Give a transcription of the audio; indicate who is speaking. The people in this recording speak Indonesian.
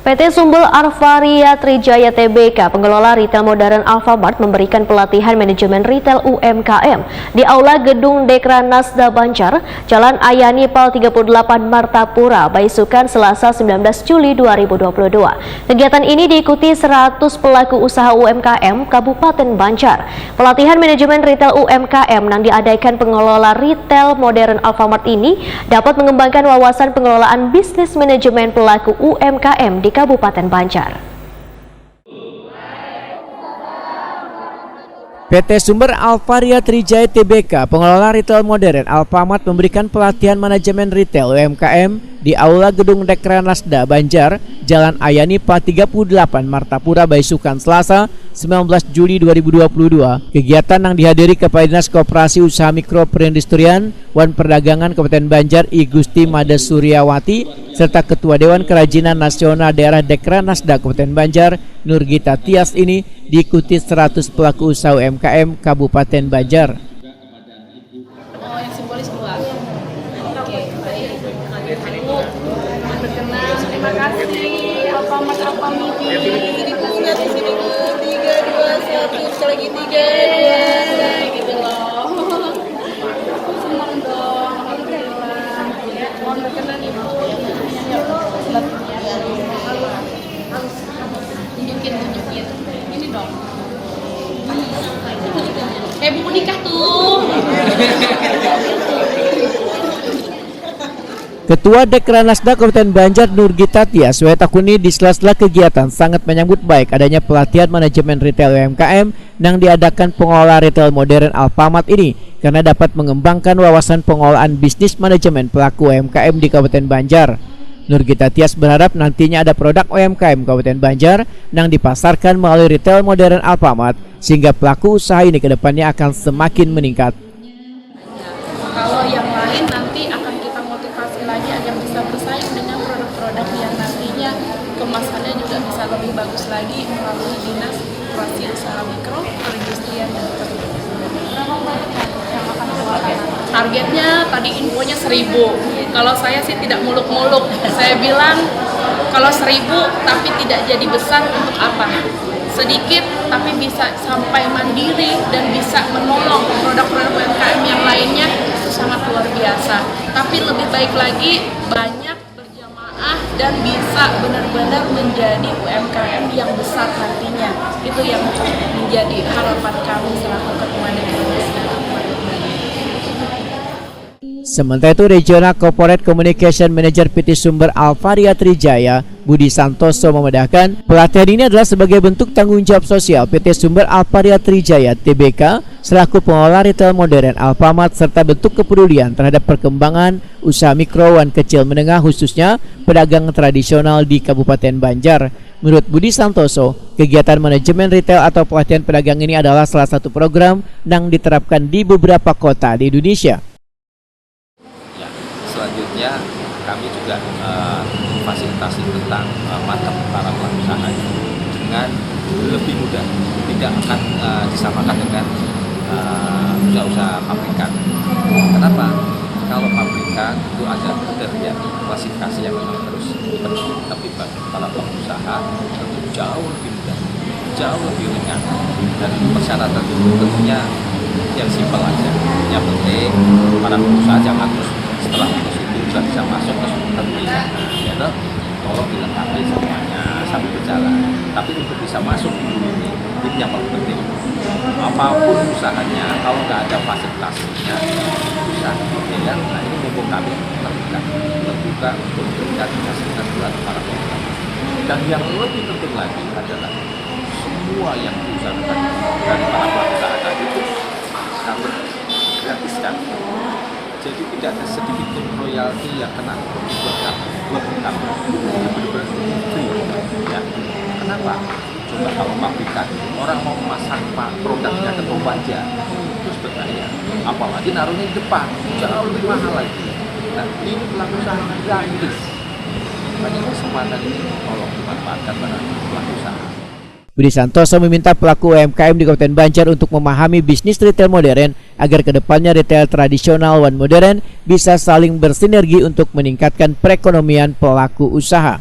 Speaker 1: PT Sumbel Arvaria Trijaya Tbk, pengelola retail modern Alfamart, memberikan pelatihan manajemen retail UMKM di Aula Gedung Dekranasda Banjar, Jalan Ayani Pal 38 Martapura, Baisukan, Selasa 19 Juli 2022. Kegiatan ini diikuti 100 pelaku usaha UMKM Kabupaten Banjar. Pelatihan manajemen retail UMKM yang diadakan pengelola retail modern Alfamart ini dapat mengembangkan wawasan pengelolaan bisnis manajemen pelaku UMKM di Kabupaten Banjar.
Speaker 2: PT Sumbel Arvaria Trijaya Tbk, pengelola retail modern Alfamart, memberikan pelatihan manajemen retail UMKM di Aula Gedung Dekranasda Banjar, Jalan Ayani Pal 38 Martapura, Baisukan, Selasa 19 Juli 2022. Kegiatan yang dihadiri Kepala Dinas Koperasi Usaha Mikro Perindustrian Wan Perdagangan Kabupaten Banjar I Gusti Mada Suryawati serta Ketua Dewan Kerajinan Nasional Daerah Dekranasda Kabupaten Banjar Nurgita Tias ini diikuti 100 pelaku usaha UMKM Kabupaten Banjar.
Speaker 3: Oh, yang simbolis dua. Oke, baik. Berkenan, terima kasih. Alfamart Alfamidi. Lihat di sini 3, 2, 1, lagi 3, 2, gitu loh. Senang dong, alhamdulillah. Mohon berkenan Ibu. Tunjukin. Ini dong. Kayak buku nikah tuh.
Speaker 2: Ketua Dekranasda Kabupaten Banjar Nurgita Tias Wetakuni di sela-sela kegiatan sangat menyambut baik adanya pelatihan manajemen retail UMKM yang diadakan pengelola retail modern Alfamart ini karena dapat mengembangkan wawasan pengelolaan bisnis manajemen pelaku UMKM di Kabupaten Banjar. Nurgita Tias berharap nantinya ada produk UMKM Kabupaten Banjar yang dipasarkan melalui retail modern Alfamart sehingga pelaku usaha ini kedepannya akan semakin meningkat.
Speaker 3: Kalau yang lain nanti akan kita motivasi lagi agar bisa bersaing dengan produk-produk yang nantinya kemasannya juga bisa lebih bagus lagi melalui Dinas Koperasi Usaha Mikro Perindustrian dan yang akan keluarkan. Targetnya tadi infonya 1000. Kalau saya sih tidak muluk-muluk. Saya bilang kalau 1000 tapi tidak jadi besar untuk apa? Sedikit tapi bisa sampai mandiri dan bisa menolong produk-produk UMKM yang lainnya itu sangat luar biasa. Tapi lebih baik lagi banyak berjamaah dan bisa benar-benar menjadi UMKM yang besar nantinya. Itu yang menjadi harapan kami selaku Ketua Dekranasda.
Speaker 2: Sementara itu, Regional Corporate Communication Manager PT Sumbel Arvaria Trijaya Budi Santoso memedahkan pelatihan ini adalah sebagai bentuk tanggung jawab sosial PT Sumbel Arvaria Trijaya Tbk selaku pengelola retail modern Alfamart serta bentuk kepedulian terhadap perkembangan usaha mikro dan kecil menengah khususnya pedagang tradisional di Kabupaten Banjar. Menurut Budi Santoso, kegiatan manajemen retail atau pelatihan pedagang ini adalah salah satu program yang diterapkan di beberapa kota di Indonesia.
Speaker 4: Selanjutnya kami juga fasilitasi tentang market para pelaku usaha dengan lebih mudah, tidak akan disamakan dengan usaha-usaha pabrikan. Kenapa? Kalau pabrikan itu ada kriteria klasifikasi yang memang harus dipenuhi, tapi bagi para pelaku usaha tentu jauh lebih mudah, jauh lebih ringan, dan persyaratan itu tentunya yang simpel aja. Yang penting para pengusaha jangan terus setelah itu sudah bisa masuk ke terpilih, ya tolong dilengkapi semuanya sambil berjalan. Tapi untuk bisa masuk ini yang paling penting. Apapun usahanya, kalau nggak ada fasilitasinya, susah. Ya, nah ini mumpung kami terbuka untuk memberikan fasilitas buat para pengusaha. Dan yang lebih penting lagi adalah semua yang diusahakan dari para pelaku usaha tadi itu kami gratiskan. Jadi tidak ada sedikit pun royalti yang kena buat kami, benar-benar free. Ya. Kenapa? Coba kalau pabrikan, orang mau memasang produknya ke toko aja, terus bertanya, apalagi naruhnya di depan, jauh lebih mahal lagi. Nah, ini pelaku usaha gratis. Banyak kesempatan ini tolong dimanfaatkan pada pelaku usaha.
Speaker 2: Budi Santoso meminta pelaku UMKM di Kabupaten Banjar untuk memahami bisnis retail modern agar kedepannya retail tradisional dan modern bisa saling bersinergi untuk meningkatkan perekonomian pelaku usaha.